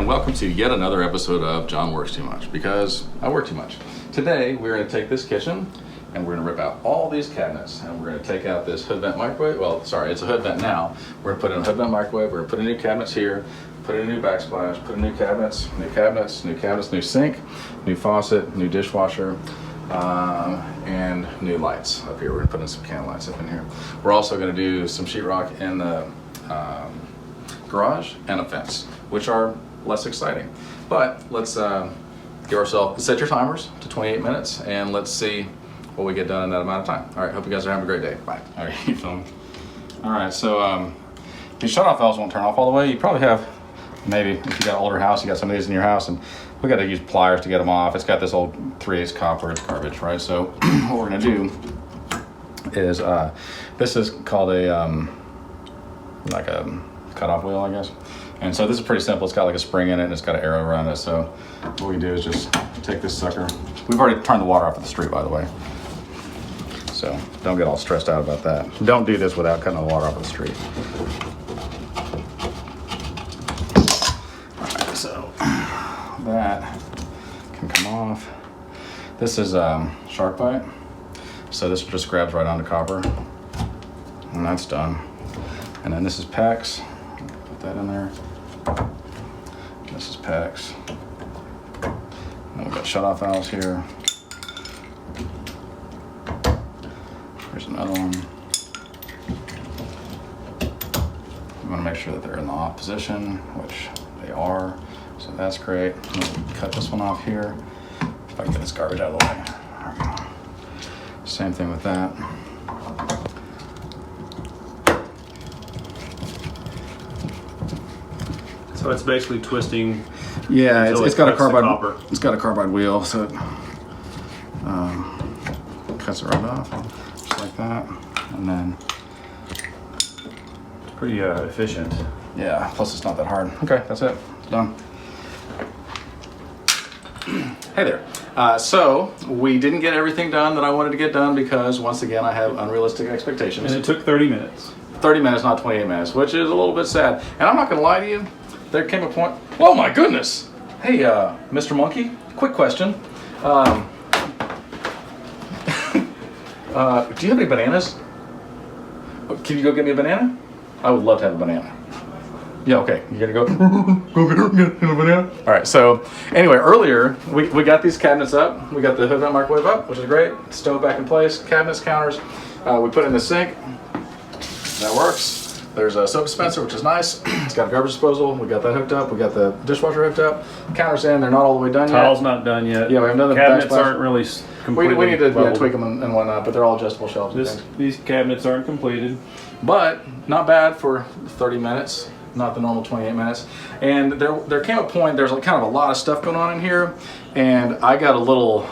and welcome to yet another episode of John Works Too Much, because I work too much. Today we're going to take this kitchen and we're going to rip out all these cabinets, and we're going to take out this hood vent microwave. Well, sorry, it's a hood vent now. We're going to put in a hood vent microwave, we're going to put in new cabinets here, put in a new backsplash, put in new cabinets, new sink, new faucet, new dishwasher, and new lights up here. We're going to put in some can lights up in here. We're also going to do some sheetrock in the garage and a fence, which are less exciting. But let's give ourselves, set your timers to 28 minutes, and let's see what we get done in that amount of time. All right, hope you guys are having a great day. Bye. All right, you filming? All right, so these shut-off valves won't turn off all the way. You probably have, maybe if you got an older house, you got some of these in your house, and we got to use pliers to get them off. It's got this old 3/8 copper, it's garbage, right? So what we're gonna do is, this is called a, like a cutoff wheel, I guess. And so this is pretty simple. It's got like a spring in it and it's got an arrow around it. So what we do is just take this sucker. We've already turned the water off at the street, by the way. So don't get all stressed out about that. Don't do this without cutting the water off at the street. All right, so that can come off. This is shark bite. So this just grabs right onto copper, and that's done. And then this is PEX. Put that in there. This is PEX. And we've got shut-off valves here. Here's another one. We want to make sure that they're in the off position, which they are. So that's great. Cut this one off here. If I can get this garbage out of the way. There we go. Same thing with that. So it's basically twisting. Yeah, it's got a carbide. Copper. It's got a carbide wheel, so it cuts it right off, just like that, and then. It's pretty efficient. Yeah. Plus, it's not that hard. Okay, that's it. It's done. Hey there. So we didn't get everything done that I wanted to get done because once again I have unrealistic expectations. And it took 30 minutes. 30 minutes, not 28 minutes, which is a little bit sad. And I'm not gonna lie to you. There came a point. Oh my goodness! Hey, Mr. Monkey. Quick question. Do you have any bananas? Can you go get me a banana? I would love to have a banana. Yeah. Okay. You gotta go. Get a banana. All right. So anyway, earlier we got these cabinets up. We got the hood vent microwave up, which is great. Stove back in place. Cabinets, counters. We put in the sink. That works. There's a soap dispenser, which is nice. It's got a garbage disposal. We got that hooked up. We got the dishwasher hooked up. Counters in. They're not all the way done yet. Tile's not done yet. Yeah, we haven't done the cabinets backsplash. aren't really completed. We need to tweak them and whatnot, but they're all adjustable shelves. These cabinets aren't completed. But not bad for 30 minutes, not the normal 28 minutes. And there came a point, there's like kind of a lot of stuff going on in here, and I got a little,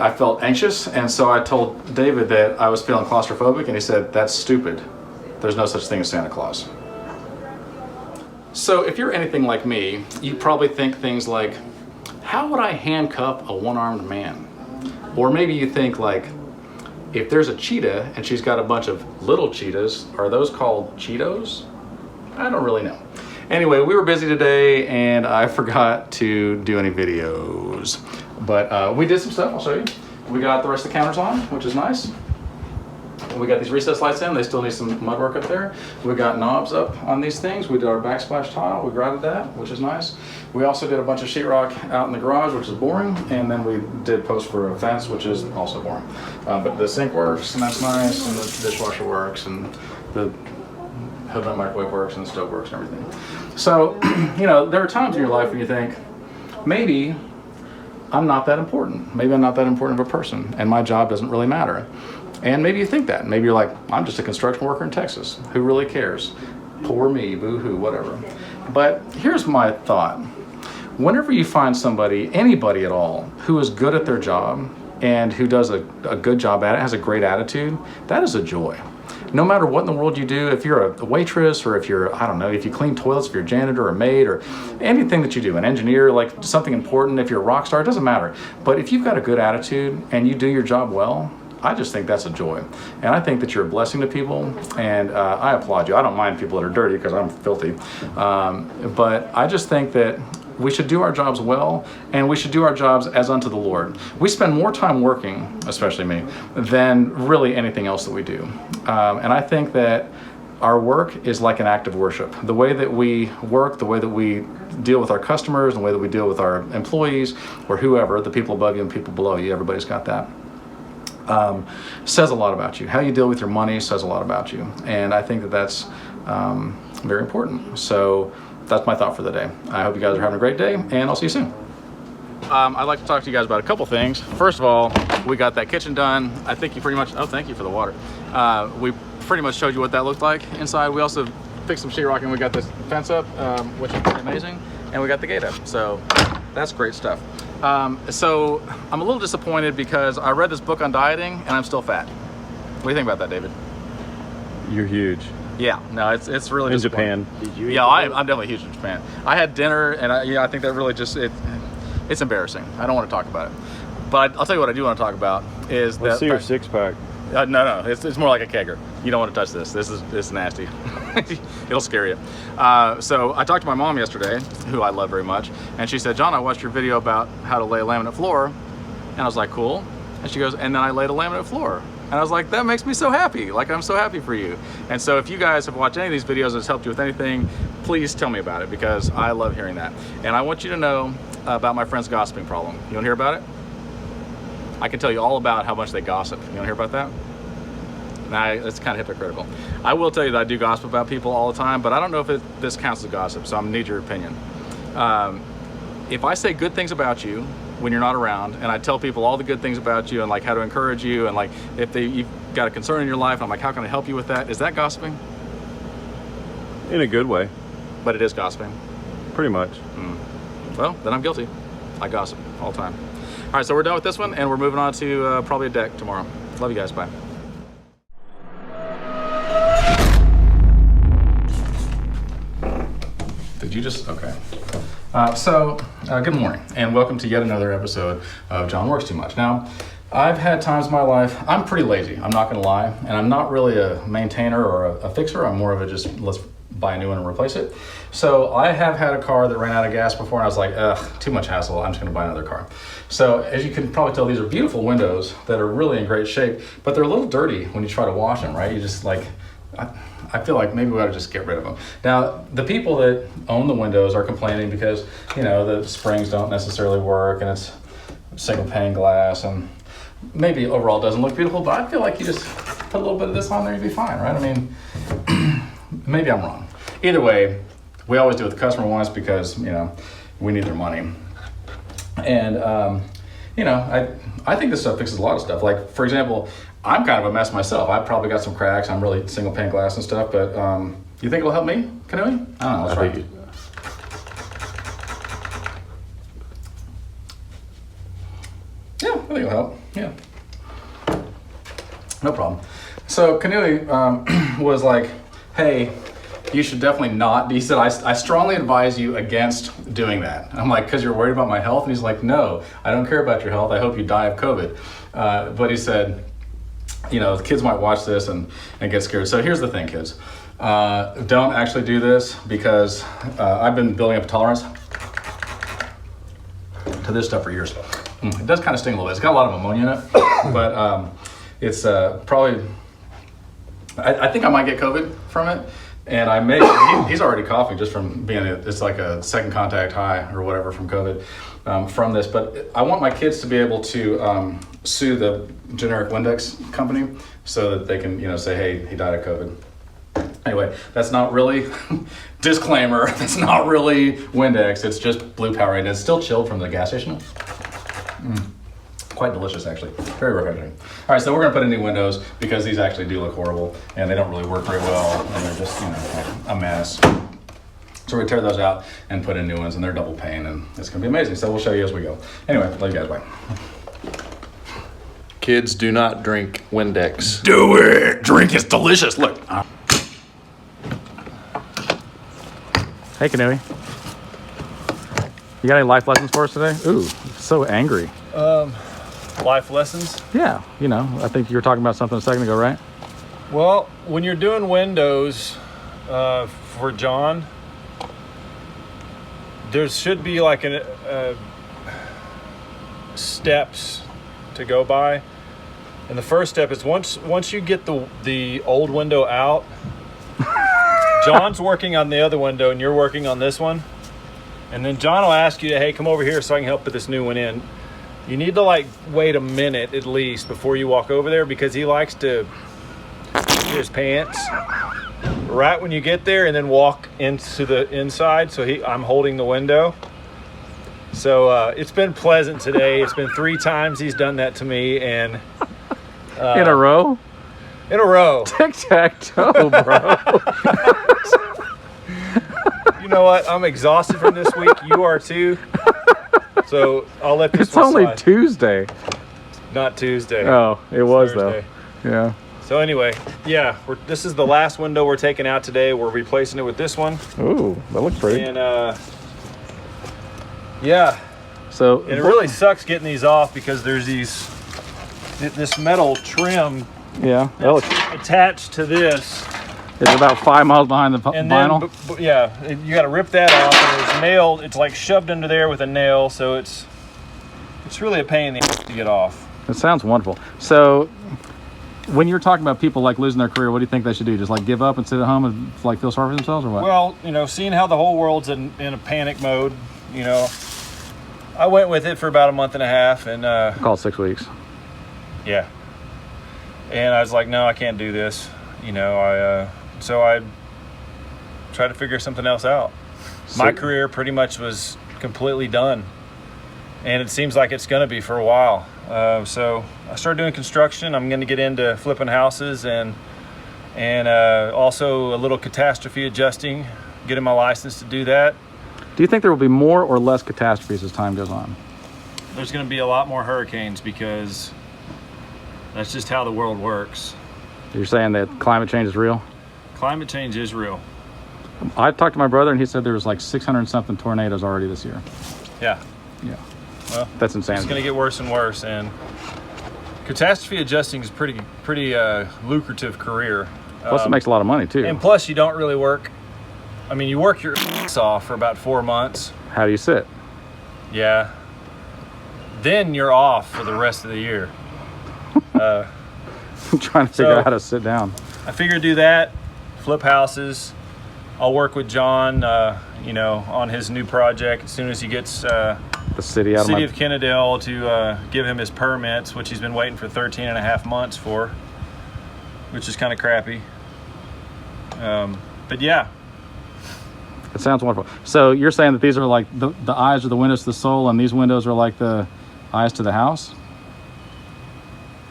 I felt anxious, and so I told David that I was feeling claustrophobic, and he said, that's stupid. There's no such thing as Santa Claus. So if you're anything like me, you probably think things like, how would I handcuff a one-armed man? Or maybe you think like, if there's a cheetah and she's got a bunch of little cheetahs, are those called Cheetos? I don't really know. Anyway, we were busy today and I forgot to do any videos. But we did some stuff, I'll show you. We got the rest of the counters on, which is nice. We got these recessed lights in, they still need some mud work up there. We got knobs up on these things. We did our backsplash tile, we grouted that, which is nice. We also did a bunch of sheetrock out in the garage, which is boring, and then we did post for a fence, which is also boring. But the sink works, and that's nice, and the dishwasher works, and the hood vent microwave works, and the stove works, and everything. So, you know, there are times in your life when you think, maybe I'm not that important. Maybe I'm not that important of a person, and my job doesn't really matter. And maybe you think that. Maybe you're like, I'm just a construction worker in Texas. Who really cares? Poor me, boo-hoo, whatever. But here's my thought. Whenever you find somebody, anybody at all, who is good at their job and who does a good job at it, has a great attitude, that is a joy. No matter what in the world you do, if you're a waitress or if you're, I don't know, if you clean toilets, if you're a janitor or a maid or anything that you do, an engineer, like something important, if you're a rock star, it doesn't matter. But if you've got a good attitude and you do your job well, I just think that's a joy. And I think that you're a blessing to people, and I applaud you. I don't mind people that are dirty because I'm filthy. But I just think that we should do our jobs well, and we should do our jobs as unto the Lord. We spend more time working, especially me, than really anything else that we do. And I think that our work is like an act of worship. The way that we work, the way that we deal with our customers, the way that we deal with our employees, or whoever, the people above you and people below you, everybody's got that, says a lot about you. How you deal with your money says a lot about you. And I think that that's very important. So that's my thought for the day. I hope you guys are having a great day, and I'll see you soon. I'd like to talk to you guys about a couple things. First of all, we got that kitchen done. I think you pretty much, oh, thank you for the water. We pretty much showed you what that looked like inside. We also fixed some sheetrock, and we got this fence up, which is pretty amazing, and we got the gate up. So that's great stuff. So I'm a little disappointed because I read this book on dieting, and I'm still fat. What do you think about that, David? You're huge. Yeah, no, it's really in Japan. Yeah, I'm definitely huge in Japan. I had dinner, and I think that really just it's embarrassing. I don't want to talk about it, but I'll tell you what I do want to talk about is Let's that. see your six-pack. No, it's more like a kegger. You don't want to touch this. This is nasty. It'll scare you. So I talked to my mom yesterday, who I love very much, and she said, "John, I watched your video about how to lay a laminate floor," and I was like, "Cool." And she goes, "And then I laid a laminate floor." And I was like, that makes me so happy. Like, I'm so happy for you. And so if you guys have watched any of these videos that's helped you with anything, please tell me about it, because I love hearing that. And I want you to know about my friend's gossiping problem. You want to hear about it? I can tell you all about how much they gossip. You want to hear about that? Nah, it's kind of hypocritical. I will tell you that I do gossip about people all the time, but I don't know if this counts as gossip, so I'm gonna need your opinion. If I say good things about you when you're not around, and I tell people all the good things about you and like how to encourage you, and like if you've got a concern in your life, and I'm like, how can I help you with that? Is that gossiping? In a good way. But it is gossiping. Pretty much. Well, then I'm guilty. I gossip all the time. All right, so we're done with this one, and we're moving on to probably a deck tomorrow. Love you guys. Bye. Did you just? Okay. Good morning, and welcome to yet another episode of John Works Too Much. Now, I've had times in my life, I'm pretty lazy, I'm not gonna lie, and I'm not really a maintainer or a fixer. I'm more of a just, let's buy a new one and replace it. So I have had a car that ran out of gas before, and I was like, ugh, too much hassle, I'm just gonna buy another car. So as you can probably tell, these are beautiful windows that are really in great shape, but they're a little dirty when you try to wash them, right? You just like, I feel like maybe we ought to just get rid of them. Now, the people that own the windows are complaining because, you know, the springs don't necessarily work, and it's single pane glass, and maybe overall doesn't look beautiful, but I feel like you just put a little bit of this on there, you'd be fine, right? I mean, maybe I'm wrong. Either way, we always do what the customer wants because, you know, we need their money. And, you know, I think this stuff fixes a lot of stuff. Like, for example, I'm kind of a mess myself. I've probably got some cracks. I'm really single pane glass and stuff, but you think it'll help me, Canoe? I don't know, let's try it. Yeah, I think it'll help, yeah. No problem. So Canoe was like, hey, you should definitely not. He said, I strongly advise you against doing that. I'm like, because you're worried about my health? And he's like, no, I don't care about your health. I hope you die of COVID. But he said, you know, the kids might watch this and get scared. So here's the thing, kids. Don't actually do this, because I've been building up a tolerance to this stuff for years. It does kind of sting a little bit. It's got a lot of ammonia in it, but it's probably, I think I might get COVID from it. And I may, he's already coughing just from being, it's like a second contact high or whatever from COVID from this. But I want my kids to be able to sue the generic Windex company so that they can, you know, say, hey, he died of COVID. Anyway, that's not really, disclaimer, that's not really Windex. It's just blue Powerade. And it's still chilled from the gas station. Quite delicious, actually. Very refreshing. All right, so we're gonna put in new windows because these actually do look horrible and they don't really work very well, and they're just, you know, a mess. So we tear those out and put in new ones, and they're double pane, and it's gonna be amazing. So we'll show you as we go. Anyway, love you guys, bye. Kids, do not drink Windex. Do it! Drink, it's delicious, look. Hey, Canoe. You got any life lessons for us today? Ooh, so angry. life lessons. Yeah, you know, I think you were talking about something a second ago, right? Well, when you're doing windows for John, there should be like steps to go by. And the first step is once you get the old window out, John's working on the other window and you're working on this one. And then John will ask you, hey, come over here so I can help put this new one in. You need to like wait a minute at least before you walk over there, because he likes to get his pants right when you get there and then walk into the inside. So I'm holding the window. So it's been pleasant today. It's been 3 times he's done that to me, and In a row? in a row. Tic-tac-toe, bro. You know what? I'm exhausted from this week. You are too. So I'll let this It's one only slide. Tuesday. Not Tuesday. Oh, it was Thursday. though. Yeah. So anyway, yeah, this is the last window we're taking out today. We're replacing it with this one. Ooh, that looks pretty. And yeah, So and it really sucks getting these off because there's this metal trim yeah, that looks. attached to this. It's about 5 miles behind the And vinyl. then, yeah, you got to rip that off, and it's nailed. It's like shoved under there with a nail, so it's really a pain in the ass to get off. It sounds wonderful. So, when you're talking about people like losing their career, what do you think they should do? Just like give up and sit at home and like feel sorry for themselves, or what? Well, you know, seeing how the whole world's in a panic mode, you know, I went with it for about a month and a half, and Call it 6 weeks. yeah, and I was like, no, I can't do this. You know, so I tried to figure something else out. My career pretty much was completely done, and it seems like it's going to be for a while. So I started doing construction. I'm going to get into flipping houses and also a little catastrophe adjusting, getting my license to do that. Do you think there will be more or less catastrophes as time goes on? There's going to be a lot more hurricanes because that's just how the world works. You're saying that climate change is real? Climate change is real. I talked to my brother and he said there was like 600 and something tornadoes already this year. Yeah. Yeah. Well, That's insane. it's going to get worse and worse, and catastrophe adjusting is pretty lucrative career. Plus it makes a lot of money too. And plus, you don't really work. I mean, you work your ass off for about 4 months. How do you sit? Yeah. Then you're off for the rest of the year. I'm trying to figure out how to sit down. I figured do that, flip houses. I'll work with John, you know, on his new project as soon as he gets The city out City of of Kennedale to give him his permits, which he's been waiting for 13 and a half months for, which is kind of crappy. But yeah, It sounds wonderful. So you're saying that these are like the eyes are the windows to the soul, and these windows are like the eyes to the house?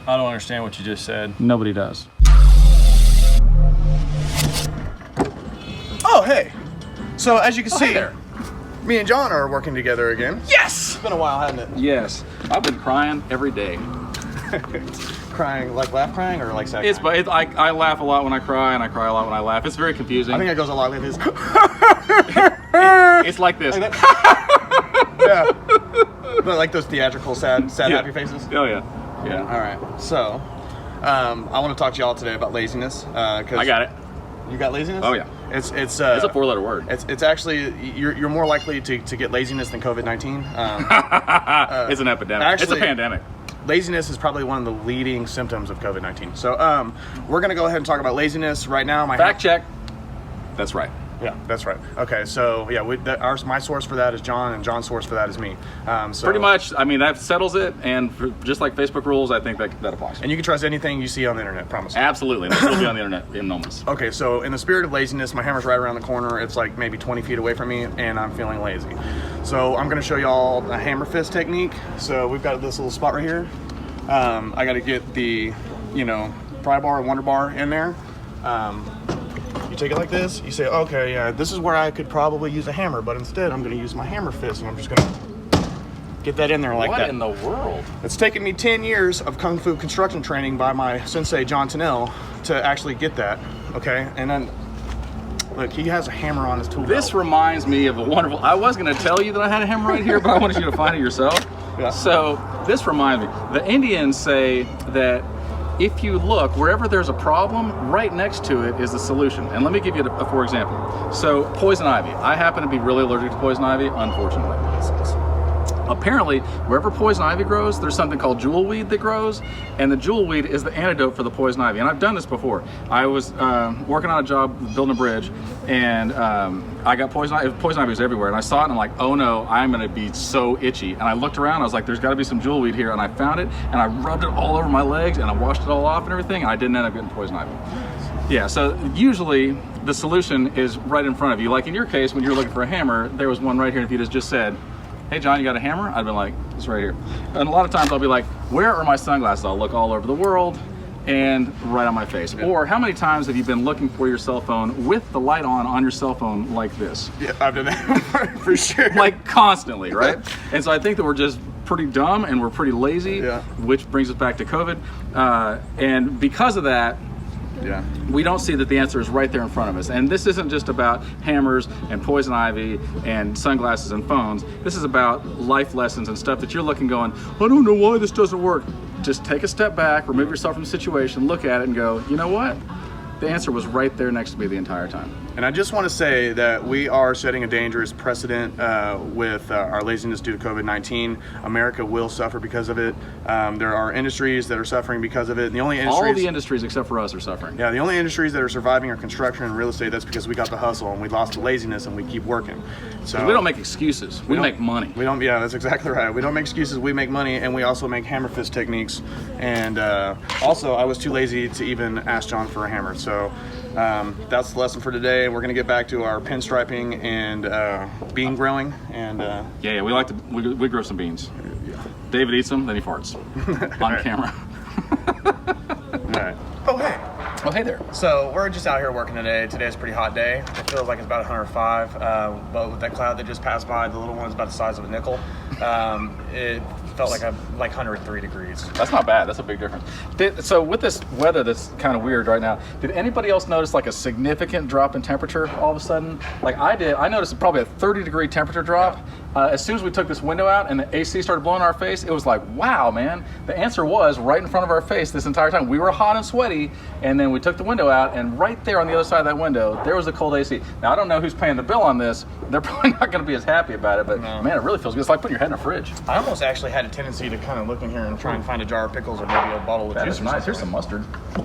I don't understand what you just said. Nobody does. Oh, hey. So as you can see, there. me and John are working together again. Yes! It's been a while, hasn't it? Yes. I've been crying every day. Crying, like laugh crying or like sad It's crying? but I laugh a lot when I cry, and I cry a lot when I laugh. It's very confusing. I think it goes a lot like this. It's like this. Yeah. But like those theatrical, sad, Yeah. happy faces. Oh yeah. Yeah. All right. So, I want to talk to y'all today about laziness. Cause I got it. You got laziness? Oh yeah. It's It's a 4-letter word. It's actually you're more likely to get laziness than COVID-19. It's an epidemic. It's a actually- pandemic. Laziness is probably one of the leading symptoms of COVID-19. So we're gonna go ahead and talk about laziness right now. Fact check. That's right. Yeah, that's right. Okay, so yeah, my source for that is John, and John's source for that is me. So Pretty much. I mean, that settles it. And just like Facebook rules, I think that applies. And you can trust anything you see on the internet. Promise. Absolutely. This will be on the internet in moments. Okay, so in the spirit of laziness, my hammer's right around the corner. It's like maybe 20 feet away from me, and I'm feeling lazy. So I'm gonna show y'all a hammer fist technique. So we've got this little spot right here. I gotta get the, pry bar and wonder bar in there. You take it like this. You say, okay, yeah, this is where I could probably use a hammer, but instead I'm gonna use my hammer fist, and I'm just gonna get that in there like What that. in the world? It's taken me 10 years of Kung Fu construction training by my sensei, John Tennell, to actually get that, okay? And then, look, he has a hammer on his tool This belt. reminds me of a wonderful... I was going to tell you that I had a hammer right here, but I wanted you to find it yourself. Yeah. So this reminds me, the Indians say that if you look wherever there's a problem, right next to it is the solution. And let me give you a for example. So poison ivy. I happen to be really allergic to poison ivy, unfortunately. Apparently, wherever poison ivy grows, there's something called jewelweed that grows, and the jewelweed is the antidote for the poison ivy. And I've done this before. I was working on a job building a bridge, and I got poison ivy. Poison ivy was everywhere, and I saw it, and I'm like, oh no, I'm gonna be so itchy. And I looked around, I was like, there's gotta be some jewelweed here, and I found it, and I rubbed it all over my legs, and I washed it all off and everything, and I didn't end up getting poison ivy. Yeah, so usually the solution is right in front of you. Like in your case, when you were looking for a hammer, there was one right here, and if you just said, hey John, you got a hammer? I'd been like, it's right here. And a lot of times I'll be like, where are my sunglasses? I'll look all over the world and right on my face. Yeah. Or how many times have you been looking for your cell phone with the light on your cell phone like this? Yeah, I've done that for sure. Like constantly, right? And so I think that we're just pretty dumb and we're pretty lazy, which brings us back to COVID. And because of that, we don't see that the answer is right there in front of us. And this isn't just about hammers and poison ivy and sunglasses and phones. This is about life lessons and stuff that you're looking going, I don't know why this doesn't work. Just take a step back, remove yourself from the situation, look at it and go, you know what? The answer was right there next to me the entire time. And I just want to say that we are setting a dangerous precedent with our laziness due to COVID-19. America will suffer because of it. There are industries that are suffering because of it. And the only industries, all the industries except for us are suffering. Yeah, the only industries that are surviving are construction and real estate. That's because we got the hustle and we lost the laziness and we keep working. So we don't make excuses. We make money. We don't. Yeah, that's exactly right. We don't make excuses. We make money, and we also make hammer fist techniques. And also, I was too lazy to even ask John for a hammer. So that's the lesson for today. We're gonna get back to our pinstriping and bean growing. And yeah, we like to we grow some beans. David eats them, then he farts on camera. All right. Oh hey. Oh hey there. So we're just out here working today. Today's a pretty hot day. It feels like it's about 105, but with that cloud that just passed by, the little one's about the size of a nickel. It felt like 103 degrees. That's not bad. That's a big difference. So with this weather that's kind of weird right now, did anybody else notice like a significant drop in temperature all of a sudden? Like I did. I noticed probably a 30-degree temperature drop. As soon as we took this window out and the AC started blowing in our face, it was like, wow, man. The answer was right in front of our face this entire time. We were hot and sweaty, and then we took the window out, and right there on the other side of that window, there was the cold AC. Now, I don't know who's paying the bill on this. They're probably not going to be as happy about it, but man, it really feels good. It's like putting your head in a fridge. I almost actually had a tendency to kind of look in here and try and find a jar of pickles or maybe a bottle of juice. That's nice. Here's some mustard.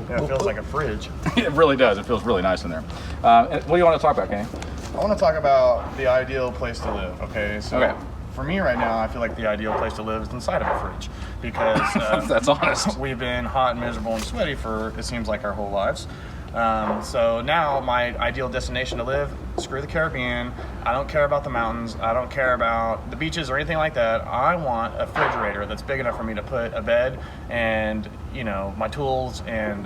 Yeah, it feels like a fridge. It really does. It feels really nice in there. What do you want to talk about, Kenny? I want to talk about the ideal place to live, okay? So for me right now, I feel like the ideal place to live is inside of a fridge because that's honest. We've been hot and miserable and sweaty for, it seems like, our whole lives. So now my ideal destination to live, screw the Caribbean. I don't care about the mountains. I don't care about the beaches or anything like that. I want a refrigerator that's big enough for me to put a bed and, you know, my tools and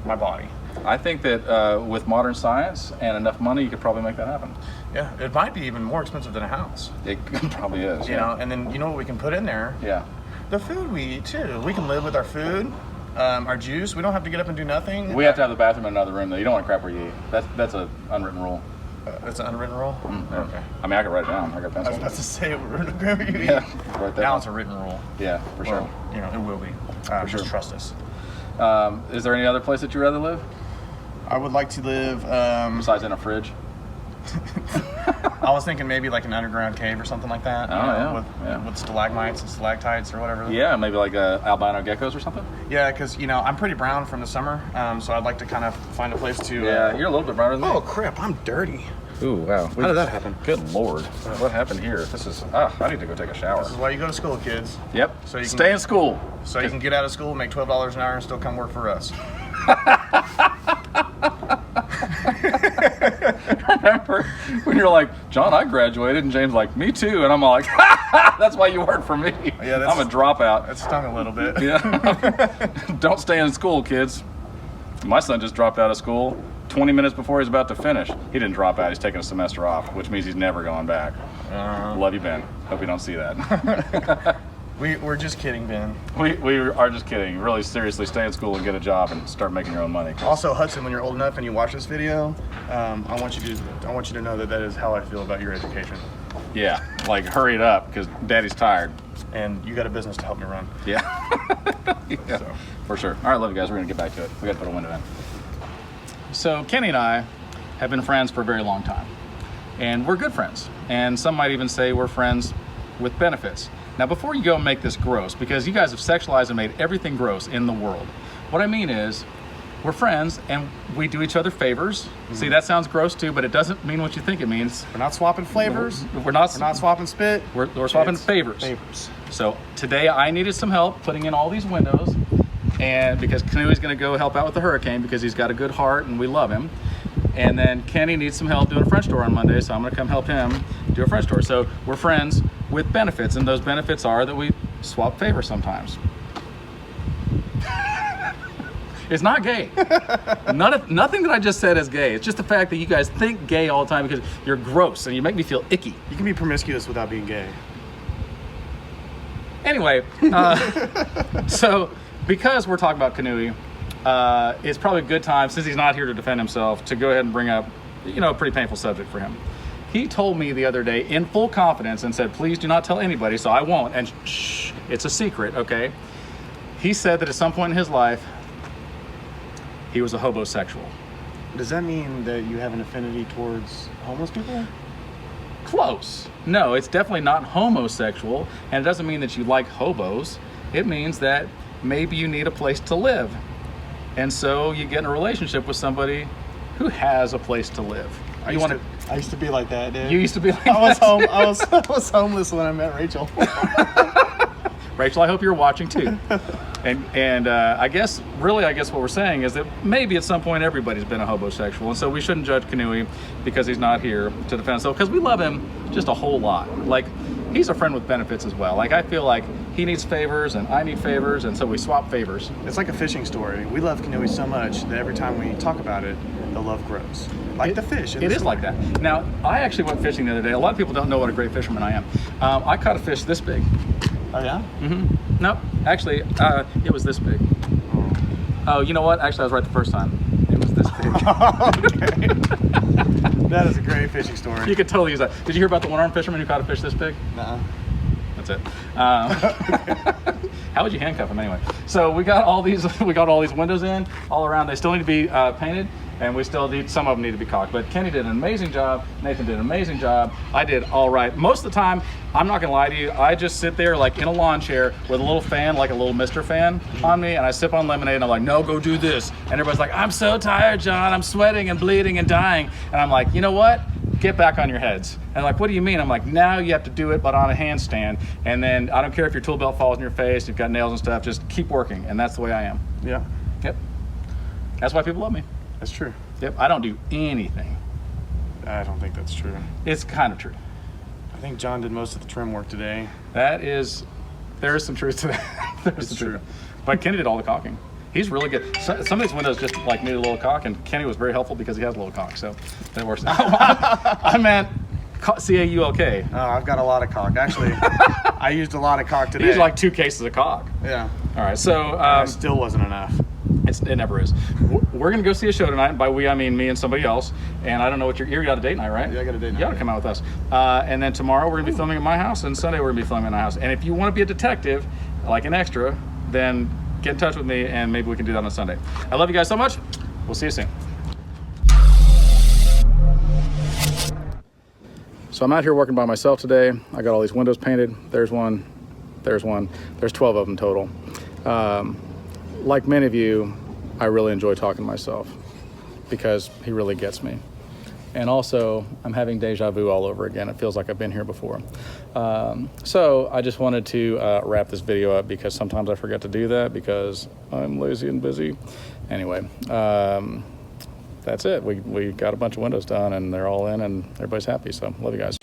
my body. I think that with modern science and enough money, you could probably make that happen. Yeah, it might be even more expensive than a house. It probably is. You know, and then you know what we can put in there? Yeah. The food we eat too. We can live with our food, our juice. We don't have to get up and do nothing. We have to have the bathroom in another room though. You don't want to crap where you eat. That's an unwritten rule. That's an unwritten rule? Mm-hmm. Okay. I mean, I could write it down. I got a pencil. I was about to say, wherever you eat. Yeah, right there. Now it's a written rule. Yeah, for sure. Well, you know, it will be. For sure. Just trust us. Is there any other place that you'd rather live? I would like to live... besides in a fridge? I was thinking maybe like an underground cave or something like that. With stalagmites and stalactites or whatever. Yeah, maybe like albino geckos or something. Yeah, because you know I'm pretty brown from the summer, so I'd like to kind of find a place to. Yeah, you're a little bit browner than me. Oh crap, I'm dirty. Ooh, wow. How did that happen? Good lord, what happened here? This is I need to go take a shower. This is why you go to school, kids. Yep. So you stay in school. So you can get out of school, make $12 an hour, and still come work for us. Remember when you're like, John, I graduated, and James like, me too, and I'm all like, that's why you work for me. Yeah, I'm a dropout. That stung a little bit. Yeah. Don't stay in school, kids. My son just dropped out of school 20 minutes before he's about to finish. He didn't drop out. He's taking a semester off, which means he's never going back. Love you, Ben. Hope you don't see that. We're just kidding, Ben. We are just kidding. Really, seriously, stay in school and get a job and start making your own money. Also, Hudson, when you're old enough and you watch this video, I want you to know that is how I feel about your education. Yeah, like hurry it up because Daddy's tired. and you got a business to help me run. Yeah. Yeah, So. for sure. All right, love you guys. We're gonna get back to it. We gotta put a window in. So Kenny and I have been friends for a very long time, and we're good friends. And some might even say we're friends with benefits. Now, before you go and make this gross, because you guys have sexualized and made everything gross in the world, what I mean is, we're friends and we do each other favors. See, that sounds gross too, but it doesn't mean what you think it means. We're not swapping flavors. We're not swapping spit. We're swapping It's favors. Favors. So today I needed some help putting in all these windows, and because Canoe's gonna go help out with the hurricane because he's got a good heart and we love him. And then Kenny needs some help doing a French door on Monday, so I'm gonna come help him do a French door. So we're friends with benefits, and those benefits are that we swap favors sometimes. It's not gay. Nothing that I just said is gay. It's just the fact that you guys think gay all the time because you're gross and you make me feel icky. You can be promiscuous without being gay. Anyway, so because we're talking about Canoe, it's probably a good time, since he's not here to defend himself, to go ahead and bring up, a pretty painful subject for him. He told me the other day in full confidence and said, please do not tell anybody, so I won't, and shh, it's a secret, okay? He said that at some point in his life, he was a hobosexual. Does that mean that you have an affinity towards homeless people? Close. No, it's definitely not homosexual, and it doesn't mean that you like hobos. It means that maybe you need a place to live. And so you get in a relationship with somebody who has a place to live. I used to be like that, dude. You used to be like I was that. I was homeless when I met Rachel. Rachel, I hope you're watching too. And I guess what we're saying is that maybe at some point everybody's been a hobosexual, and so we shouldn't judge Canoe because he's not here to defend himself, because we love him just a whole lot. Like, he's a friend with benefits as well. Like, I feel like he needs favors and I need favors, and so we swap favors. It's like a fishing story. We love Canoe so much that every time we talk about it, the love grows. Like the fish. It is like that. Now, I actually went fishing the other day. A lot of people don't know what a great fisherman I am. I caught a fish this big. Oh, yeah? Mm-hmm. Nope. Actually, it was this big. Oh, you know what? Actually, I was right the first time. It was this big. Okay. That is a great fishing story. You could totally use that. Did you hear about the one-armed fisherman who caught a fish this big? Nuh-uh. That's it. How would you handcuff him anyway? So we got all these windows in all around. They still need to be painted, and we still need, some of them need to be caulked. But Kenny did an amazing job. Nathan did an amazing job. I did all right. Most of the time, I'm not gonna lie to you, I just sit there like in a lawn chair with a little fan, like a little Mr. fan on me, and I sip on lemonade, and I'm like, no, go do this. And everybody's like, I'm so tired, John. I'm sweating and bleeding and dying. And I'm like, you know what? Get back on your heads. And like, what do you mean? I'm like, now you have to do it, but on a handstand. And then I don't care if your tool belt falls in your face, you've got nails and stuff, just keep working. And that's the way I am. Yeah. Yep. That's why people love me. That's true. Yep. I don't do anything. I don't think that's true. It's kind of true. I think John did most of the trim work today. There is some truth to that. There's some truth. But Kenny did all the caulking. He's really good. Some of these windows just like need a little caulk, and Kenny was very helpful because he has a little caulk, so that works. I meant C-A-U-L-K. Oh, I've got a lot of caulk. Actually, I used a lot of caulk today. He used like 2 cases of caulk. Yeah. All right, so Still wasn't enough. it never is. We're gonna go see a show tonight. By we, I mean me and somebody else. And I don't know what you got a date night, right? Yeah, I got a date night. You gotta come out with us. And then tomorrow we're gonna be filming at my house, and Sunday we're gonna be filming at my house. And if you want to be a detective, like an extra, then get in touch with me, and maybe we can do that on Sunday. I love you guys so much. We'll see you soon. So I'm out here working by myself today. I got all these windows painted. There's one. There's 12 of them total. Like many of you, I really enjoy talking to myself because he really gets me. And also, I'm having deja vu all over again. It feels like I've been here before. So I just wanted to wrap this video up because sometimes I forget to do that because I'm lazy and busy. Anyway, that's it. We got a bunch of windows done, and they're all in, and everybody's happy. So love you guys.